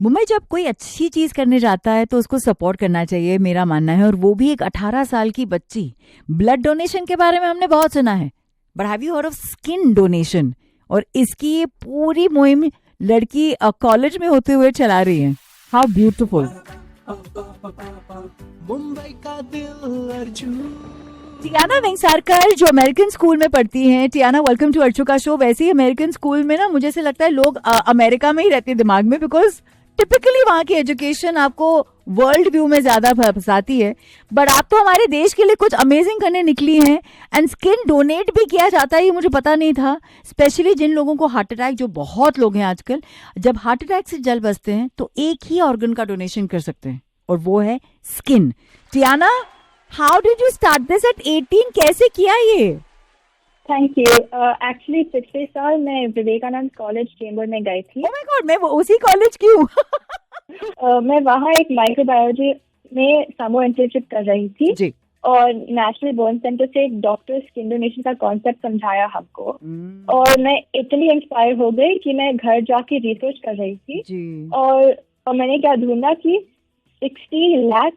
मुंबई जब कोई अच्छी चीज करने जाता है तो उसको सपोर्ट करना चाहिए, मेरा मानना है। और वो भी एक 18 साल की बच्ची। ब्लड डोनेशन के बारे में हमने बहुत सुना है, but have you heard of skin donation? और इसकी ये पूरी मुहिम लड़की कॉलेज में होते हुए चला रही है। How beautiful. मुंबई का दिल अर्जुन। टियाना वेंगसरकर जो अमेरिकन स्कूल में पढ़ती हैं। टियाना, वेलकम टू अर्चू का शो। वैसे ही अमेरिकन स्कूल में ना, मुझे से लगता है लोग अमेरिका में ही रहते हैं दिमाग में, बिकॉज टिपिकली वहाँ की एजुकेशन आपको वर्ल्ड व्यू में ज्यादा फंसाती है। बट आप तो हमारे देश के लिए कुछ अमेजिंग करने निकली हैं। एंड स्किन डोनेट भी किया जाता है, ये मुझे पता नहीं था। स्पेशली जिन लोगों को हार्ट अटैक, जो बहुत लोग हैं आजकल, जब हार्ट अटैक से जल बसते हैं तो एक ही ऑर्गन का डोनेशन कर सकते हैं, और वो है skin. Tiana, how did you start this eight 18? कैसे किया ये? Thank you. एक्चुअली पिछले साल मैं विवेकानंद कॉलेज चेंबूर में गई थी। ओह माय गॉड, मैं उसी कॉलेज की हूँ। मैं वहाँ एक माइक्रोबायोलॉजी में समर इंटर्नशिप कर रही थी जी। और नेशनल बर्न सेंटर से एक डॉक्टर स्किन डोनेशन का कॉन्सेप्ट समझाया हमको। और मैं इतनी इंस्पायर हो गई कि मैं घर जाके रिसर्च कर रही थी जी। और मैंने क्या ढूंढा कि 60 लाख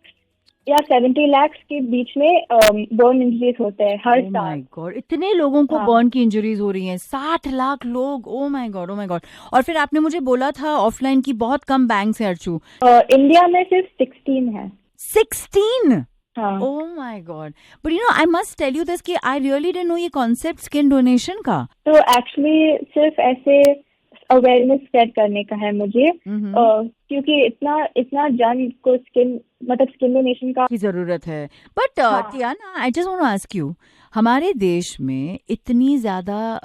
या 70 लाख के बीच में बर्न इंजरीज होते हैं हर साल। माय गॉड, इतने लोगों को हाँ। बर्न की इंजरीज हो रही हैं, 60 लाख लोग। ओ my God, O my God. और फिर आपने मुझे बोला था ऑफलाइन की बहुत कम बैंक्स हैं अर्चू। इंडिया में सिर्फ 16 है। 16? हाँ। Oh my god. But you know, I must tell you this कि आई रियली डिडंट नो ये कॉन्सेप्ट स्किन डोनेशन का। तो एक्चुअली सिर्फ ऐसे अवेयरनेस स्प्रेड करने का है मुझे, क्योंकि इतना जन को स्किन डोनेशन का की जरूरत है। बट हाँ। Tiana, I just want to ask you, हमारे देश में इतनी ज्यादा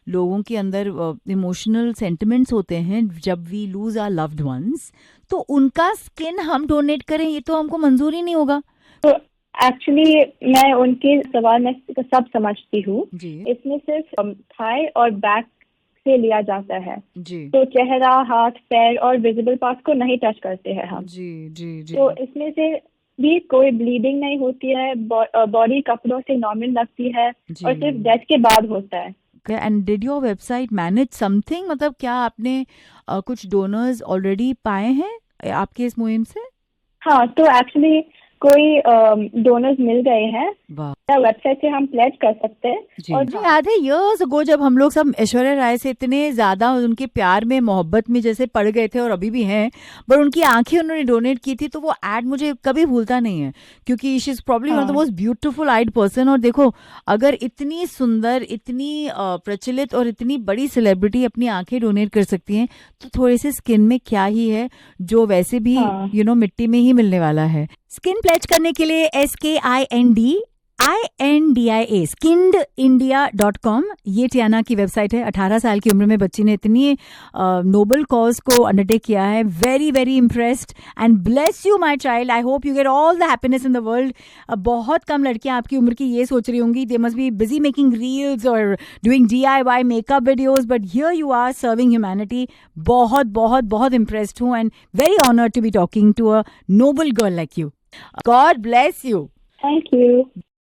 लोगों के अंदर इमोशनल सेंटिमेंट्स होते हैं जब we lose our loved ones, तो उनका स्किन हम डोनेट करें, ये तो हमको मंजूर ही नहीं होगा। तो एक्चुअली मैं उनके सवाल में सब समझती हूँ। जी इसमें सिर्फ थाई और बैक से लिया जाता है। जी तो चेहरा, हाथ, पैर और विजिबल पार्ट्स को नहीं टच करते हैं हम। जी जी जी। तो इसमें से भी कोई ब्लीडिंग नहीं होती है, बॉडी कपड़ों से नॉर्मल लगती है जी। और सिर्फ डेथ के बाद होता है। And did your website manage something? मतलब क्या आपने कुछ डोनर्स ऑलरेडी पाए हैं आपके इस मुहिम से? हाँ, तो एक्चुअली कोई डोनर्स मिल गए हैं। वाह। वेबसाइट से हम प्लेज कर सकते हैं। जी। और मुझे याद है इयर्स अगो जब हम लोग सब ऐश्वर्या राय से इतने ज्यादा उनके प्यार में, मोहब्बत में जैसे पड़ गए थे, और अभी भी हैं, पर उनकी आंखें उन्होंने डोनेट की थी, तो वो एड मुझे कभी भूलता नहीं है, क्योंकि she is probably one of the most beautiful eyed person. और देखो, अगर इतनी सुंदर, इतनी प्रचलित और इतनी बड़ी सेलिब्रिटी अपनी आंखें डोनेट कर सकती हैं, तो थोड़े से स्किन में क्या ही है जो वैसे भी यू नो मिट्टी में ही मिलने वाला है। स्किन प्लेज करने के लिए SKINDINDIA SKINDIndia.com ये टियाना की वेबसाइट है। 18 साल की उम्र में बच्ची ने इतनी नोबल कॉज को अंडरटेक किया है। Very very impressed and bless you my child. I hope you get all the happiness in the world. बहुत कम लड़कियां आपकी उम्र की ये सोच रही होंगी, they must be busy making reels और doing DIY makeup videos, but here you are serving humanity. बहुत बहुत बहुत इम्प्रेस्ड हूँ and very honoured to be talking to a noble girl like you. God bless you. Thank you.